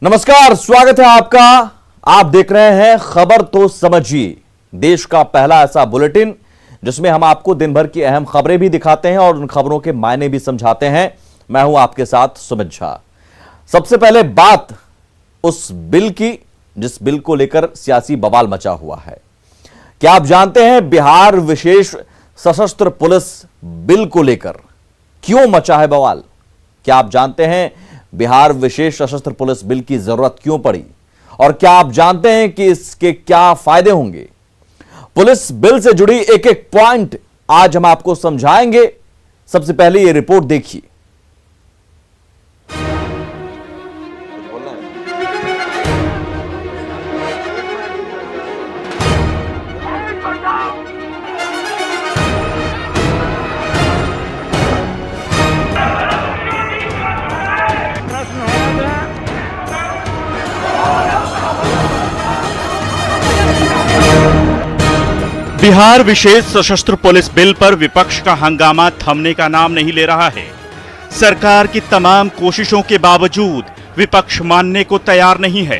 नमस्कार, स्वागत है आपका। आप देख रहे हैं खबर तो समझिए, देश का पहला ऐसा बुलेटिन जिसमें हम आपको दिन भर की अहम खबरें भी दिखाते हैं और उन खबरों के मायने भी समझाते हैं। मैं हूं आपके साथ सुमित झा। सबसे पहले बात उस बिल की जिस बिल को लेकर सियासी बवाल मचा हुआ है। क्या आप जानते हैं बिहार विशेष सशस्त्र पुलिस बिल को लेकर क्यों मचा है बवाल? क्या आप जानते हैं बिहार विशेष सशस्त्र पुलिस बिल की जरूरत क्यों पड़ी? और क्या आप जानते हैं कि इसके क्या फायदे होंगे? पुलिस बिल से जुड़ी एक एक पॉइंट आज हम आपको समझाएंगे। सबसे पहले ये रिपोर्ट देखिए। बिहार विशेष सशस्त्र पुलिस बिल पर विपक्ष का हंगामा थमने का नाम नहीं ले रहा है। सरकार की तमाम कोशिशों के बावजूद विपक्ष मानने को तैयार नहीं है।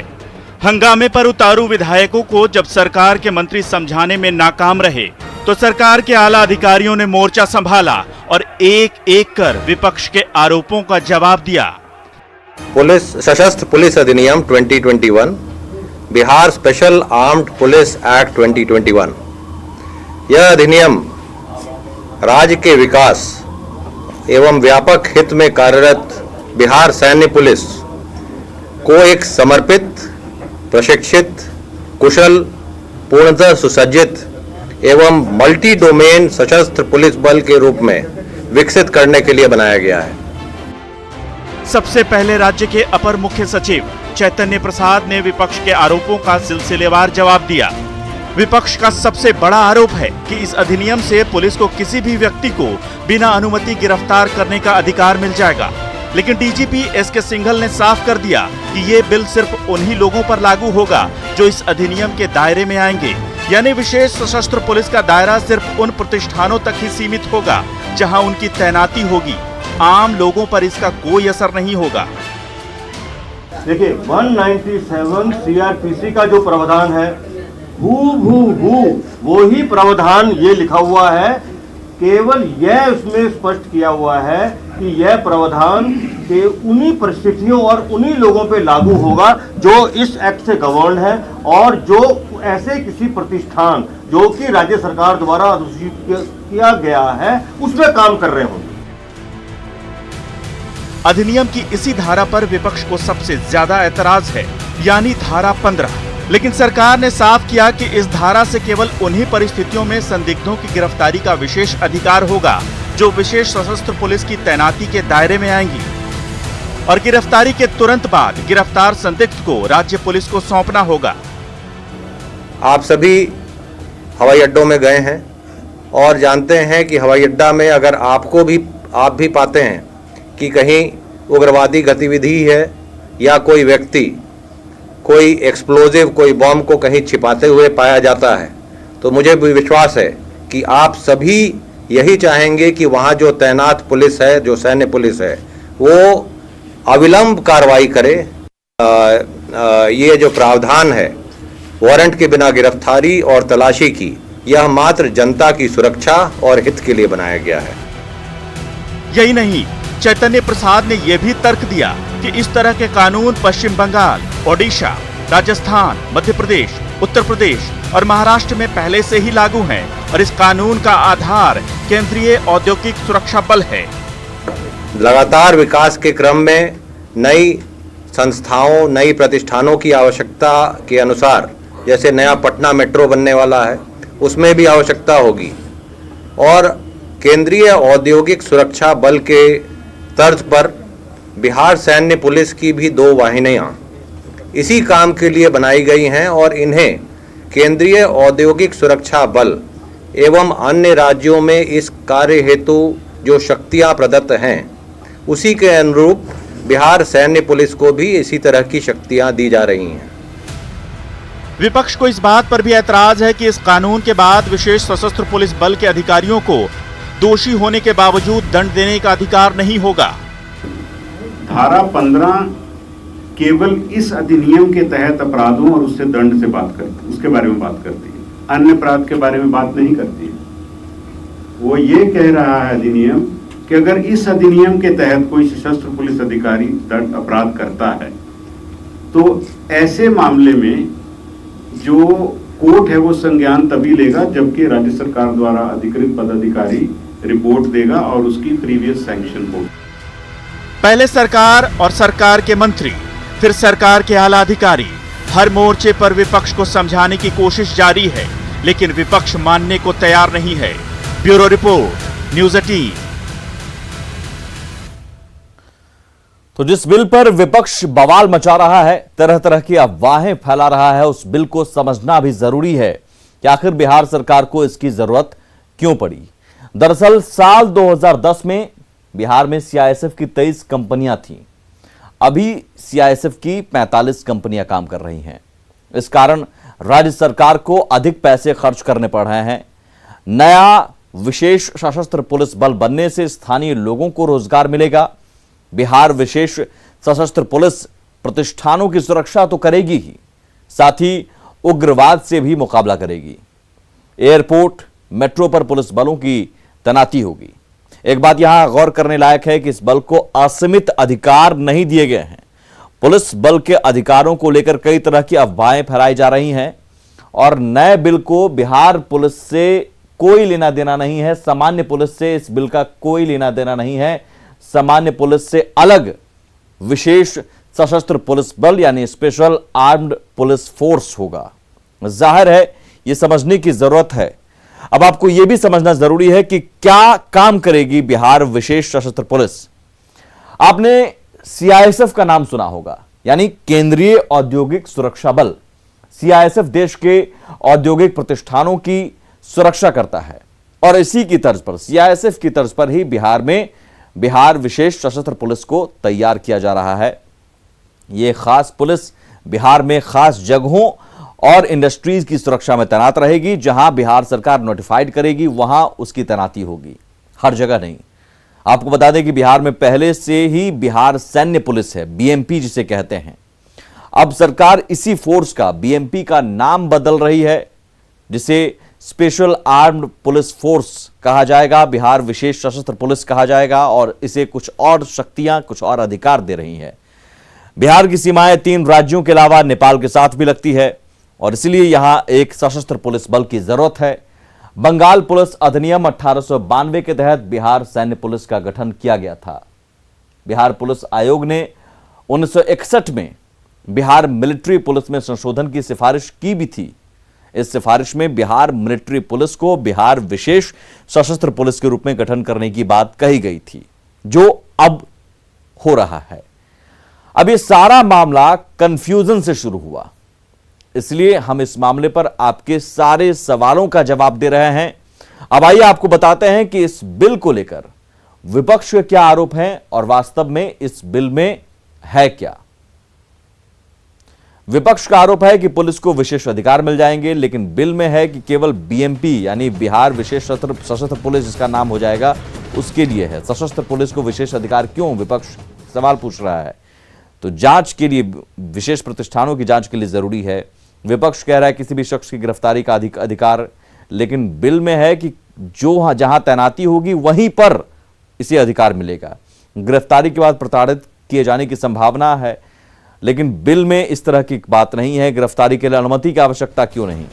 हंगामे पर उतारू विधायकों को जब सरकार के मंत्री समझाने में नाकाम रहे तो सरकार के आला अधिकारियों ने मोर्चा संभाला और एक एक कर विपक्ष के आरोपों का जवाब दिया। पुलिस सशस्त्र पुलिस अधिनियम 2021, Bihar special armed police act 2021। यह अधिनियम राज्य के विकास एवं व्यापक हित में कार्यरत बिहार सैन्य पुलिस को एक समर्पित, प्रशिक्षित, कुशल, पूर्णतः सुसज्जित एवं मल्टी डोमेन सशस्त्र पुलिस बल के रूप में विकसित करने के लिए बनाया गया है। सबसे पहले राज्य के अपर मुख्य सचिव चैतन्य प्रसाद ने विपक्ष के आरोपों का सिलसिलेवार जवाब दिया। विपक्ष का सबसे बड़ा आरोप है कि इस अधिनियम से पुलिस को किसी भी व्यक्ति को बिना अनुमति गिरफ्तार करने का अधिकार मिल जाएगा। लेकिन डीजीपी एसके सिंघल ने साफ कर दिया कि ये बिल सिर्फ उन्हीं लोगों पर लागू होगा जो इस अधिनियम के दायरे में आएंगे, यानी विशेष सशस्त्र पुलिस का दायरा सिर्फ उन प्रतिष्ठानों तक ही सीमित होगा जहां उनकी तैनाती होगी। आम लोगों पर इसका कोई असर नहीं होगा। देखिए 197 सीआरपीसी का जो प्रावधान है वो ही प्रावधान ये लिखा हुआ है। केवल यह उसमें स्पष्ट किया हुआ है कि यह प्रावधान के उन्हीं परिस्थितियों और उन्हीं लोगों पे लागू होगा जो इस एक्ट से गवर्न है और जो ऐसे किसी प्रतिष्ठान जो कि राज्य सरकार द्वारा अधिसूचित किया गया है उसमें काम कर रहे होंगे। अधिनियम की इसी धारा पर विपक्ष को सबसे ज्यादा ऐतराज है, यानी धारा 15। लेकिन सरकार ने साफ किया कि इस धारा से केवल उन्हीं परिस्थितियों में संदिग्धों की गिरफ्तारी का विशेष अधिकार होगा जो विशेष सशस्त्र पुलिस की तैनाती के दायरे में आएंगी और गिरफ्तारी के तुरंत बाद गिरफ्तार संदिग्ध को राज्य पुलिस को सौंपना होगा। आप सभी हवाई अड्डों में गए हैं और जानते हैं कि हवाई अड्डा में अगर आप भी पाते हैं कि कहीं उग्रवादी गतिविधि है या कोई व्यक्ति कोई एक्सप्लोजिव, कोई बॉम्ब को कहीं छिपाते हुए पाया जाता है, तो मुझे भी विश्वास है कि आप सभी यही चाहेंगे कि वहाँ जो तैनात पुलिस है, जो सैन्य पुलिस है, वो अविलंब कार्रवाई करे। ये जो प्रावधान है वारंट के बिना गिरफ्तारी और तलाशी की, यह मात्र जनता की सुरक्षा और हित के लिए बनाया गया है। यही नहीं, चैतन्य प्रसाद ने यह भी तर्क दिया कि इस तरह के कानून पश्चिम बंगाल, ओडिशा, राजस्थान, मध्य प्रदेश, उत्तर प्रदेश और महाराष्ट्र में पहले से ही लागू हैं और इस कानून का आधार केंद्रीय औद्योगिक सुरक्षा बल है। लगातार विकास के क्रम में नई संस्थाओं, नई प्रतिष्ठानों की आवश्यकता के अनुसार, जैसे नया पटना मेट्रो बनने वाला है, उसमें भी आवश्यकता होगी और केंद्रीय औद्योगिक सुरक्षा बल के तर्ज पर बिहार सैन्य पुलिस की भी 2 वाहिनियां इसी काम के लिए बनाई गई हैं और इन्हें केंद्रीय औद्योगिक सुरक्षा बल एवं अन्य राज्यों में इस कार्य हेतु जो शक्तियां प्रदत्त हैं उसी के अनुरूप बिहार सैन्य पुलिस को भी इसी तरह की शक्तियां दी जा रही हैं। विपक्ष को इस बात पर भी ऐतराज है कि इस कानून के बाद विशेष सशस्त्र पुलिस बल के अधिकारियों को दोषी होने के बावजूद दंड देने का अधिकार नहीं होगा। धारा 15 केवल इस अधिनियम के तहत अपराधों और उससे दंड से बात करती, उसके बारे में बात करती है, अन्य अपराध के बारे में बात नहीं करती है। वो ये कह रहा है अधिनियम कि अगर इस अधिनियम के तहत कोई सशस्त्र पुलिस अधिकारी दंड अपराध करता है तो ऐसे मामले में जो कोर्ट है वो संज्ञान तभी लेगा जबकि राज्य सरकार द्वारा अधिकृत पदाधिकारी रिपोर्ट देगा और उसकी प्रीवियस सैंक्शन होगी। पहले सरकार और सरकार के मंत्री, फिर सरकार के आला अधिकारी, हर मोर्चे पर विपक्ष को समझाने की कोशिश जारी है, लेकिन विपक्ष मानने को तैयार नहीं है। Bureau report, news 18। तो जिस बिल पर विपक्ष बवाल मचा रहा है, तरह तरह की अफवाहें फैला रहा है, उस बिल को समझना भी जरूरी है कि आखिर बिहार सरकार को इसकी जरूरत क्यों पड़ी। दरअसल साल 2010 में बिहार में सीआईएसएफ की 23 कंपनियां थीं। अभी सीआईएसएफ की 45 कंपनियां काम कर रही हैं। इस कारण राज्य सरकार को अधिक पैसे खर्च करने पड़ रहे हैं। नया विशेष सशस्त्र पुलिस बल बनने से स्थानीय लोगों को रोजगार मिलेगा। बिहार विशेष सशस्त्र पुलिस प्रतिष्ठानों की सुरक्षा तो करेगी ही, साथ ही उग्रवाद से भी मुकाबला करेगी। एयरपोर्ट, मेट्रो पर पुलिस बलों की तैनाती होगी। एक बात यहां गौर करने लायक है कि इस बल को असीमित अधिकार नहीं दिए गए हैं। पुलिस बल के अधिकारों को लेकर कई तरह की अफवाहें फैलाई जा रही हैं और नए बिल को बिहार पुलिस से कोई लेना देना नहीं है। सामान्य पुलिस से इस बिल का कोई लेना देना नहीं है। सामान्य पुलिस से अलग विशेष सशस्त्र पुलिस बल यानी स्पेशल आर्म्ड पुलिस फोर्स होगा। जाहिर है यह समझने की जरूरत है। अब आपको यह भी समझना जरूरी है कि क्या काम करेगी बिहार विशेष सशस्त्र पुलिस। आपने सीआईएसएफ का नाम सुना होगा, यानी केंद्रीय औद्योगिक सुरक्षा बल। सीआईएसएफ देश के औद्योगिक प्रतिष्ठानों की सुरक्षा करता है और इसी की तर्ज पर, सीआईएसएफ की तर्ज पर ही बिहार में बिहार विशेष सशस्त्र पुलिस को तैयार किया जा रहा है। यह खास पुलिस बिहार में खास जगहों और इंडस्ट्रीज की सुरक्षा में तैनात रहेगी। जहां बिहार सरकार नोटिफाइड करेगी वहां उसकी तैनाती होगी, हर जगह नहीं। आपको बता दें कि बिहार में पहले से ही बिहार सैन्य पुलिस है, बीएमपी जिसे कहते हैं। अब सरकार इसी फोर्स का, बीएमपी का नाम बदल रही है, जिसे स्पेशल आर्म्ड पुलिस फोर्स कहा जाएगा, बिहार विशेष सशस्त्र पुलिस कहा जाएगा और इसे कुछ और शक्तियां, कुछ और अधिकार दे रही है। बिहार की सीमाएं 3 राज्यों के अलावा नेपाल के साथ भी लगती है और इसलिए यहां एक सशस्त्र पुलिस बल की जरूरत है। बंगाल पुलिस अधिनियम 1892 के तहत बिहार सैन्य पुलिस का गठन किया गया था। बिहार पुलिस आयोग ने 1961 में बिहार मिलिट्री पुलिस में संशोधन की सिफारिश की भी थी। इस सिफारिश में बिहार मिलिट्री पुलिस को बिहार विशेष सशस्त्र पुलिस के रूप में गठन करने की बात कही गई थी, जो अब हो रहा है। अब ये सारा मामला कंफ्यूजन से शुरू हुआ, इसलिए हम इस मामले पर आपके सारे सवालों का जवाब दे रहे हैं। अब आइए आपको बताते हैं कि इस बिल को लेकर विपक्ष के क्या आरोप हैं और वास्तव में इस बिल में है क्या। विपक्ष का आरोप है कि पुलिस को विशेष अधिकार मिल जाएंगे, लेकिन बिल में है कि केवल बीएमपी यानी बिहार विशेष सशस्त्र पुलिस जिसका नाम हो जाएगा उसके लिए है। सशस्त्र पुलिस को विशेष अधिकार क्यों, विपक्ष सवाल पूछ रहा है। तो जांच के लिए, विशेष प्रतिष्ठानों की जांच के लिए जरूरी है। विपक्ष कह रहा है किसी भी शख्स की गिरफ्तारी का अधिकार, लेकिन बिल में है कि जो जहां तैनाती होगी वहीं पर इसे अधिकार मिलेगा। गिरफ्तारी के बाद प्रताड़ित किए जाने की संभावना है, लेकिन बिल में इस तरह की बात नहीं है। गिरफ्तारी के लिए अनुमति की आवश्यकता क्यों नहीं।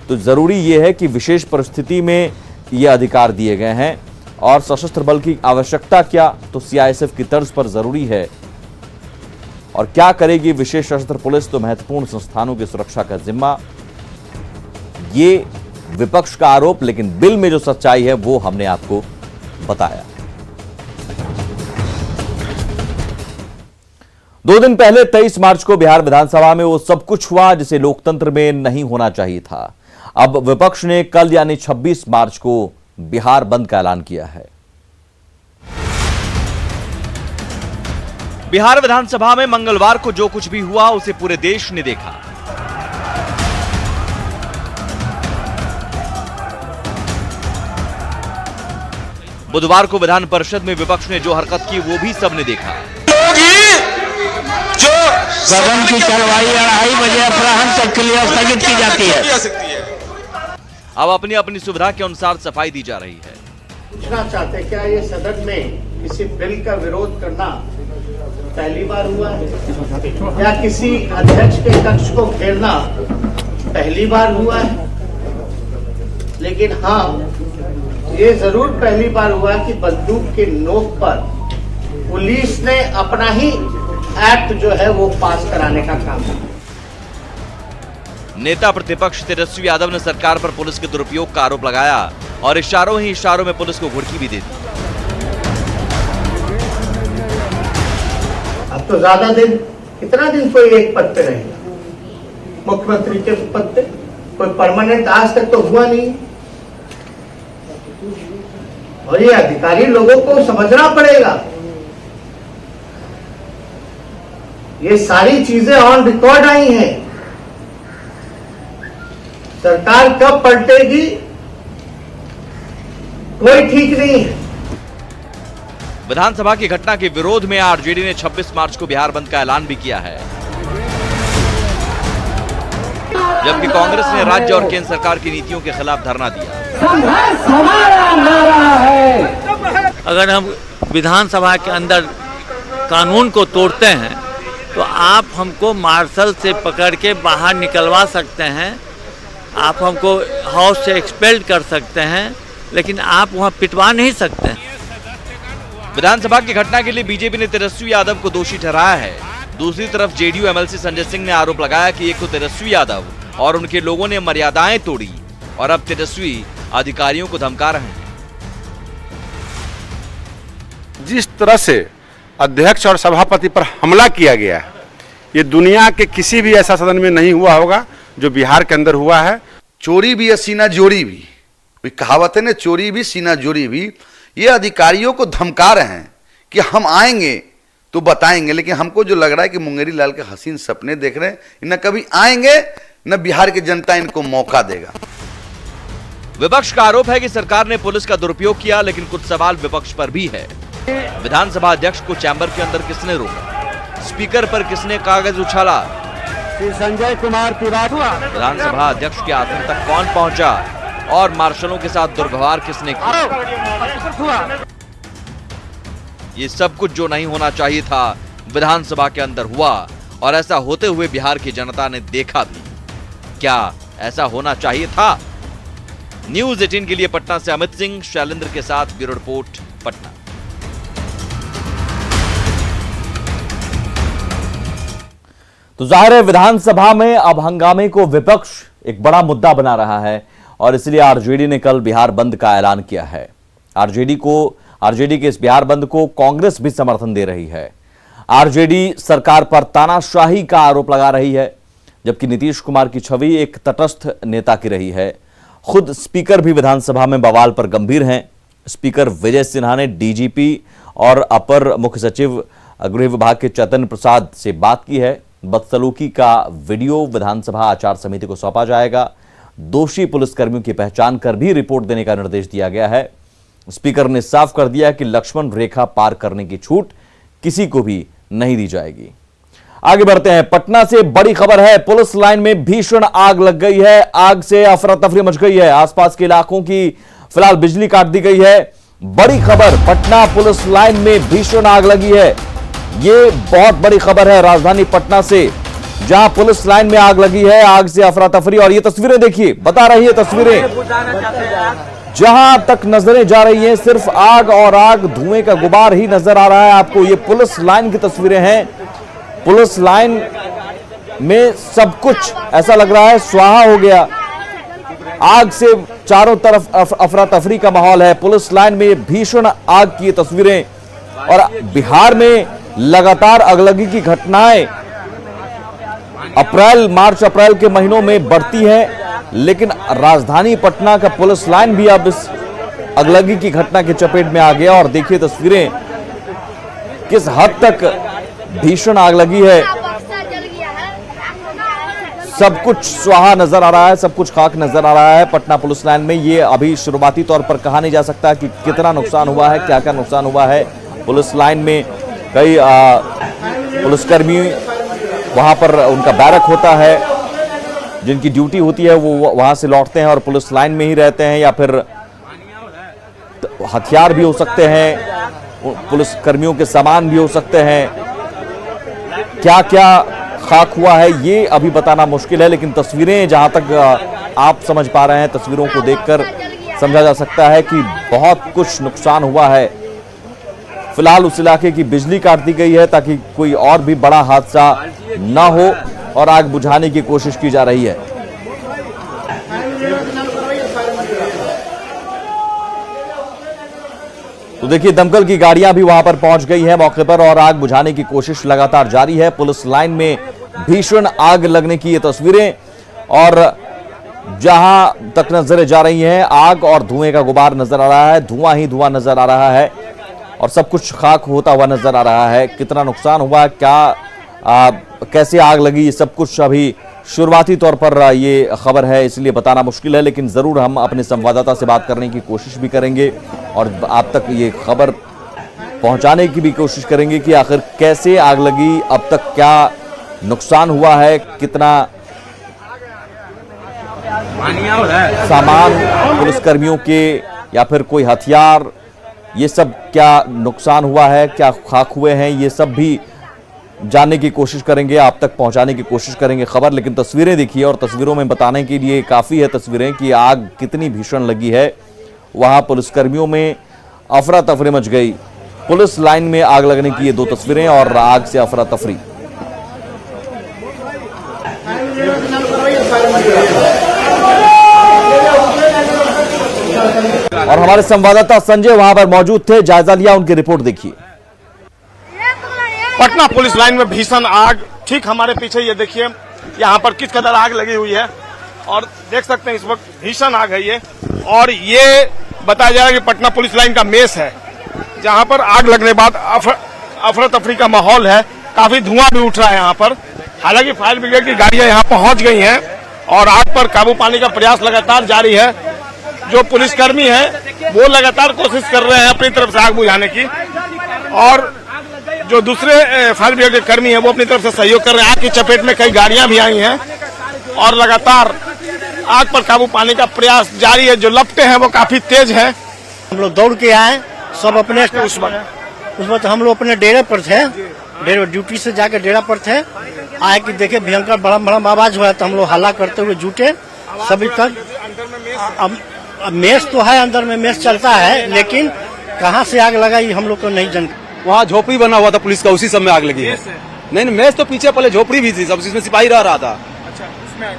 तो जरूरी यह है कि विशेष परिस्थिति में यह अधिकार दिए गए हैं और सशस्त्र बल की आवश्यकता क्या, तो सीआईएसएफ की तर्ज पर जरूरी है। और क्या करेगी विशेष सशस्त्र पुलिस, तो महत्वपूर्ण संस्थानों की सुरक्षा का जिम्मा। ये विपक्ष का आरोप, लेकिन बिल में जो सच्चाई है वो हमने आपको बताया। 2 दिन पहले 23 मार्च को बिहार विधानसभा में वो सब कुछ हुआ जिसे लोकतंत्र में नहीं होना चाहिए था। अब विपक्ष ने कल यानी 26 मार्च को बिहार बंद का ऐलान किया है। बिहार विधानसभा में मंगलवार को जो कुछ भी हुआ उसे पूरे देश ने देखा। बुधवार को विधान परिषद में विपक्ष ने जो हरकत की वो भी सबने देखा। जो सदन की कार्यवाही 2:30 बजे अपराह्न तक के लिए स्थगित की जाती है। अब अपनी अपनी सुविधा के अनुसार सफाई दी जा रही है। पूछना चाहते क्या ये सदन में किसी बिल का विरोध करना पहली बार हुआ है या किसी अध्यक्ष के कक्ष को घेरना पहली बार हुआ है? लेकिन हाँ, ये जरूर पहली बार हुआ कि बंदूक के नोक पर पुलिस ने अपना ही एक्ट जो है वो पास कराने का काम किया। नेता प्रतिपक्ष तेजस्वी यादव ने सरकार पर पुलिस के दुरुपयोग का आरोप लगाया और इशारों ही इशारों में पुलिस को घुड़की भी दे दी। अब तो ज्यादा दिन, कितना दिन कोई एक पद पे रहेगा? मुख्यमंत्री के पद पे कोई परमानेंट आज तक तो हुआ नहीं। और ये अधिकारी लोगों को समझना पड़ेगा, ये सारी चीजें ऑन रिकॉर्ड आई हैं। सरकार कब पलटेगी कोई ठीक नहीं है। विधानसभा की घटना के विरोध में आरजेडी ने 26 मार्च को बिहार बंद का ऐलान भी किया है, जबकि कांग्रेस ने राज्य और केंद्र सरकार की नीतियों के खिलाफ धरना दिया। संघर्ष हमारा नारा है। अगर हम विधानसभा के अंदर कानून को तोड़ते हैं तो आप हमको मार्शल से पकड़ के बाहर निकलवा सकते हैं, आप हमको हाउस से एक्सपेल्ड कर सकते हैं, लेकिन आप वहां पिटवा नहीं सकते। विधानसभा की घटना के लिए बीजेपी ने तेजस्वी यादव को दोषी ठहराया है। दूसरी तरफ जेडीयू एमएलसी संजय सिंह ने आरोप लगाया कि एक तो तेजस्वी यादव और उनके लोगों ने मर्यादाएं तोड़ी और अब तेजस्वी अधिकारियों को धमका रहे हैं। जिस तरह से अध्यक्ष और सभापति पर हमला किया गया है, ये दुनिया के किसी भी ऐसा सदन में नहीं हुआ होगा जो बिहार के अंदर हुआ है। चोरी भी है सीना जोड़ी भी, कोई कहावत है ना, चोरी भी सीना जोड़ी भी। ये अधिकारियों को धमका रहे हैं कि हम आएंगे तो बताएंगे, लेकिन हमको जो लग रहा है कि मुंगेरी लाल के हसीन सपने देख रहे हैं, न कभी आएंगे न बिहार की जनता इनको मौका देगा। विपक्ष का आरोप है कि सरकार ने पुलिस का दुरुपयोग किया, लेकिन कुछ सवाल विपक्ष पर भी है। विधानसभा अध्यक्ष को चैम्बर के अंदर किसने रोका? स्पीकर पर किसने कागज उछाला? संजय कुमार तिवारी। विधानसभा अध्यक्ष के आसन तक कौन पहुंचा और मार्शलों के साथ दुर्व्यवहार किसने किया? ये सब कुछ जो नहीं होना चाहिए था विधानसभा के अंदर हुआ, और ऐसा होते हुए बिहार की जनता ने देखा भी। क्या ऐसा होना चाहिए था? न्यूज़ 18 के लिए पटना से अमित सिंह, शैलेंद्र के साथ ब्यूरो रिपोर्ट, पटना। तो जाहिर है विधानसभा में अब हंगामे को विपक्ष एक बड़ा मुद्दा बना रहा है और इसलिए आरजेडी ने कल बिहार बंद का ऐलान किया है। आरजेडी के इस बिहार बंद को कांग्रेस भी समर्थन दे रही है। आरजेडी सरकार पर तानाशाही का आरोप लगा रही है, जबकि नीतीश कुमार की छवि एक तटस्थ नेता की रही है। खुद स्पीकर भी विधानसभा में बवाल पर गंभीर हैं। स्पीकर विजय सिन्हा ने डीजीपी और अपर मुख्य सचिव गृह विभाग के चैतन्य प्रसाद से बात की है। बदसलूकी का वीडियो विधानसभा आचार समिति को सौंपा जाएगा। दोषी पुलिसकर्मियों की पहचान कर भी रिपोर्ट देने का निर्देश दिया गया है। स्पीकर ने साफ कर दिया कि लक्ष्मण रेखा पार करने की छूट किसी को भी नहीं दी जाएगी। आगे बढ़ते हैं। पटना से बड़ी खबर है, पुलिस लाइन में भीषण आग लग गई है। आग से अफरा तफरी मच गई है। आसपास के इलाकों की फिलहाल बिजली काट दी गई है। बड़ी खबर, पटना पुलिस लाइन में भीषण आग लगी है। ये बहुत बड़ी खबर है राजधानी पटना से, जहां पुलिस लाइन में आग लगी है। आग से अफरा तफरी, और ये तस्वीरें देखिए, बता रही है तस्वीरें, जहां तक नजरें जा रही हैं सिर्फ आग और आग, धुएं का गुबार ही नजर आ रहा है आपको। ये पुलिस लाइन की तस्वीरें हैं। पुलिस लाइन में सब कुछ ऐसा लग रहा है स्वाहा हो गया। आग से चारों तरफ अफरा तफरी का माहौल है। पुलिस लाइन में भीषण आग की तस्वीरें। और बिहार में लगातार अगलगी की घटनाएं मार्च अप्रैल के महीनों में बढ़ती है, लेकिन राजधानी पटना का पुलिस लाइन भी अब इस अगलगी की घटना के चपेट में आ गया। और देखिए तस्वीरें, किस हद तक भीषण आग लगी है। सब कुछ स्वाहा नजर आ रहा है, सब कुछ खाक नजर आ रहा है पटना पुलिस लाइन में। ये अभी शुरुआती तौर पर कहा नहीं जा सकता कि कितना नुकसान हुआ है, क्या क्या नुकसान हुआ है। पुलिस लाइन में कई पुलिसकर्मी वहां पर उनका बैरक होता है, जिनकी ड्यूटी होती है वो वहां से लौटते हैं और पुलिस लाइन में ही रहते हैं, या फिर हथियार भी हो सकते हैं, पुलिस कर्मियों के सामान भी हो सकते हैं। क्या क्या खाक हुआ है ये अभी बताना मुश्किल है, लेकिन तस्वीरें जहां तक आप समझ पा रहे हैं, तस्वीरों को देखकर समझा जा सकता है कि बहुत कुछ नुकसान हुआ है। फिलहाल उस इलाके की बिजली काट दी गई है ताकि कोई और भी बड़ा हादसा न हो, और आग बुझाने की कोशिश की जा रही है। तो देखिए, दमकल की गाड़ियां भी वहां पर पहुंच गई हैं मौके पर, और आग बुझाने की कोशिश लगातार जारी है। पुलिस लाइन में भीषण आग लगने की ये तस्वीरें, और जहां तक नजरें जा रही हैं आग और धुएं का गुबार नजर आ रहा है, धुआं ही धुआं नजर आ रहा है, और सब कुछ खाक होता हुआ नजर आ रहा है। कितना नुकसान हुआ, क्या कैसे आग लगी, ये सब कुछ अभी शुरुआती तौर पर ये खबर है, इसलिए बताना मुश्किल है, लेकिन जरूर हम अपने संवाददाता से बात करने की कोशिश भी करेंगे और आप तक ये खबर पहुंचाने की भी कोशिश करेंगे कि आखिर कैसे आग लगी, अब तक क्या नुकसान हुआ है, कितना सामान पुलिसकर्मियों के या फिर कोई हथियार, ये सब क्या नुकसान हुआ है, क्या खाक हुए हैं, ये सब भी जानने की कोशिश करेंगे, आप तक पहुंचाने की कोशिश करेंगे खबर। लेकिन तस्वीरें देखिए, और तस्वीरों में बताने के लिए काफी है तस्वीरें कि आग कितनी भीषण लगी है। वहां पुलिसकर्मियों में अफरा तफरी मच गई। पुलिस लाइन में आग लगने की ये दो तस्वीरें और आग से अफरा तफरी। और हमारे संवाददाता संजय वहां पर मौजूद थे, जायजा लिया, उनकी रिपोर्ट देखिए। पटना पुलिस लाइन में भीषण आग, ठीक हमारे पीछे ये देखिए, यहाँ पर किस कदर आग लगी हुई है, और देख सकते हैं इस वक्त भीषण आग है ये। और ये बताया जा रहा है कि पटना पुलिस लाइन का मेस है, जहाँ पर आग लगने के बाद अफरा तफरी का माहौल है, काफी धुआं भी उठ रहा है यहाँ पर। हालांकि फायर ब्रिगेड की गाड़ियां यहाँ पहुंच गई हैं और आग पर काबू पाने का प्रयास लगातार जारी है। जो पुलिसकर्मी हैं वो लगातार कोशिश कर रहे हैं अपनी तरफ से आग बुझाने की, और जो दूसरे फायर ब्रिगेड के कर्मी हैं वो अपनी तरफ से सहयोग कर रहे हैं। आग की चपेट में कई गाड़ियां भी आई हैं और लगातार आग पर काबू पाने का प्रयास जारी है। जो लपटें हैं वो काफी तेज हैं। हम लोग दौड़ के आए, सब अपने उस वक्त हम लोग अपने डेरे पर थे, डेरे ड्यूटी से जाकर डेरा पर थे। आए कि देखे भयंकर बड़ा बड़ा आवाज हुआ, तो हम लोग हल्ला करते हुए जुटे सभी तक। अब मेस तो है, अंदर में मेस चलता है, लेकिन कहाँ से आग लगा ये हम लोग को नहीं जानकारी। वहाँ झोपड़ी बना हुआ था पुलिस का, उसी समय आग लगी है। नहीं, मेस तो पीछे पहले झोपड़ी भी थी, सब इसमें सिपाही रह रहा था। अच्छा, इसमें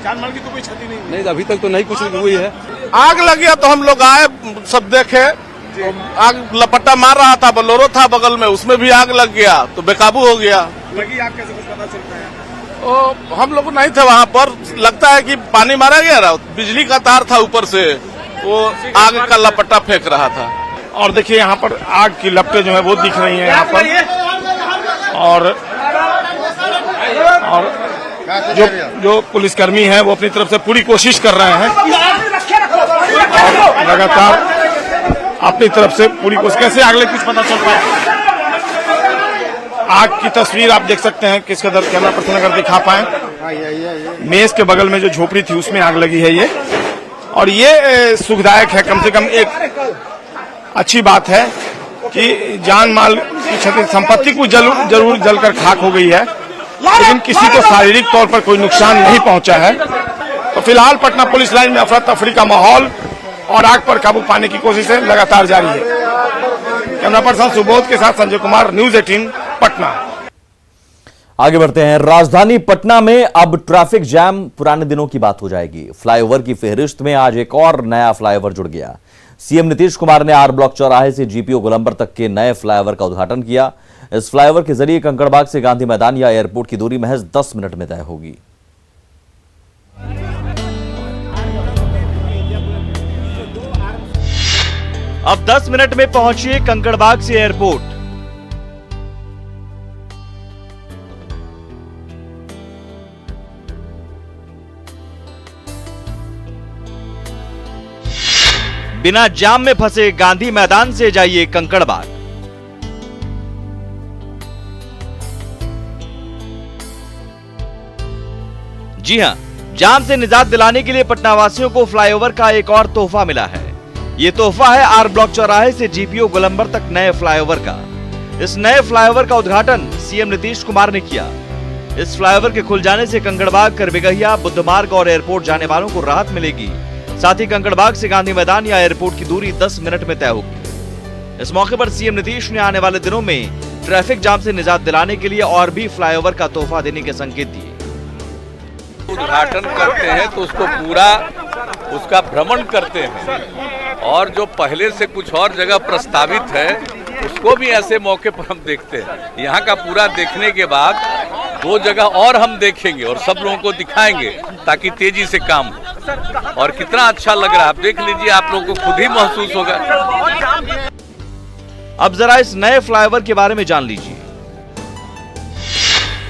जान माल की तो कोई क्षति नहीं, अभी तक तो नहीं कुछ हुई है। आग लग गया तो हम लोग आए, सब देखे, आग लपटा मार रहा था, बोलेरो था बगल में, उसमें भी आग लग गया तो बेकाबू हो गया। लगी आग कैसे कुछ पता चलता है? हम लोग नहीं थे वहाँ पर, लगता है कि पानी मारा गया रहा, बिजली का तार था ऊपर से, वो आग का लपटा फेंक रहा था। और देखिए यहाँ पर आग की लपटें जो है वो दिख रही हैं यहाँ पर, और जो पुलिसकर्मी हैं वो अपनी तरफ से पूरी कोशिश कर रहे हैं और लगातार अपनी तरफ से पूरी कोशिश। कैसे आग लगी कुछ पता चल पाया? आग की तस्वीर आप देख सकते हैं, किस कदर कैमरा पर्सन अगर दिखा पाए। मेज के बगल में जो झोपड़ी थी उसमें आग लगी है ये, और ये सुखदायक है, कम से कम एक अच्छी बात है कि जान माल की क्षति, संपत्ति को जरूर जलकर खाक हो गई है, लेकिन किसी को शारीरिक तौर पर कोई नुकसान नहीं पहुंचा है। तो फिलहाल पटना पुलिस लाइन में अफरा तफरी का माहौल और आग पर काबू पाने की कोशिशें लगातार जारी है। कैमरा पर्सन सुबोध के साथ संजय कुमार, न्यूज 18 पटना। आगे बढ़ते हैं। राजधानी पटना में अब ट्रैफिक जैम पुराने दिनों की बात हो जाएगी। फ्लाईओवर की फेहरिस्त में आज एक और नया फ्लाईओवर जुड़ गया। सीएम नीतीश कुमार ने आर ब्लॉक चौराहे से जीपीओ गोलंबर तक के नए फ्लाईओवर का उद्घाटन किया। इस फ्लाईओवर के जरिए कंकड़बाग से गांधी मैदान या एयरपोर्ट की दूरी महज 10 मिनट में तय होगी। अब 10 मिनट में पहुंचिए कंकड़बाग से एयरपोर्ट। बिना जाम में फंसे गांधी मैदान से जाइए कंकड़बाग। जी हां, जाम से निजात दिलाने के लिए पटना वासियों को फ्लाईओवर का एक और तोहफा मिला है। ये तोहफा है आर ब्लॉक चौराहे से जीपीओ गोलंबर तक नए फ्लाईओवर का। इस नए फ्लाईओवर का उद्घाटन सीएम नीतीश कुमार ने किया। इस फ्लाईओवर के खुल जाने से कंकड़बाग, करबिगहिया, बुद्ध मार्ग और एयरपोर्ट जाने वालों को राहत मिलेगी। साथ ही कंकड़बाग से गांधी मैदान या एयरपोर्ट की दूरी 10 मिनट में तय होगी। इस मौके पर सीएम नीतीश ने आने वाले दिनों में ट्रैफिक जाम से निजात दिलाने के लिए और भी फ्लाईओवर का तोहफा देने के संकेत दिए। उद्घाटन करते हैं तो उसको पूरा उसका भ्रमण करते हैं और जो पहले से कुछ और जगह प्रस्तावित है उसको भी ऐसे मौके पर हम देखते हैं। यहाँ का पूरा देखने के बाद 2 जगह और हम देखेंगे और सब लोगों को दिखाएंगे ताकि तेजी से काम हो। और कितना अच्छा लग रहा है आप देख लीजिए, आप लोगों को खुद ही महसूस होगा। अब जरा इस नए फ्लाईओवर के बारे में जान लीजिए।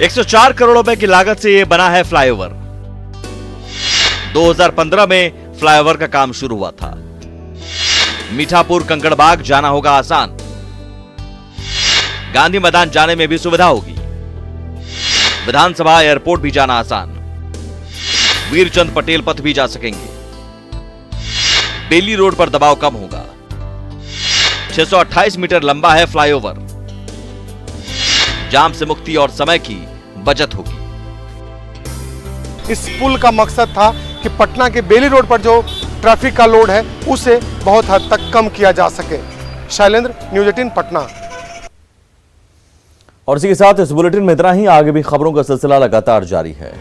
104 करोड़ रुपए की लागत से यह बना है फ्लाईओवर। 2015 में फ्लाईओवर का काम शुरू हुआ था। मीठापुर कंकड़बाग जाना होगा आसान, गांधी मैदान जाने में भी सुविधा होगी, विधानसभा एयरपोर्ट भी जाना आसान, वीरचंद पटेल पथ भी जा सकेंगे, बेली रोड पर दबाव कम होगा। 628 मीटर लंबा है फ्लाईओवर। जाम से मुक्ति और समय की बचत होगी। इस पुल का मकसद था कि पटना के बेली रोड पर जो ट्रैफिक का लोड है उसे बहुत हद तक कम किया जा सके। शैलेंद्र, न्यूज़ 18 पटना। और इसी के साथ इस बुलेटिन में इतना ही। आगे भी खबरों का सिलसिला लगातार जारी है।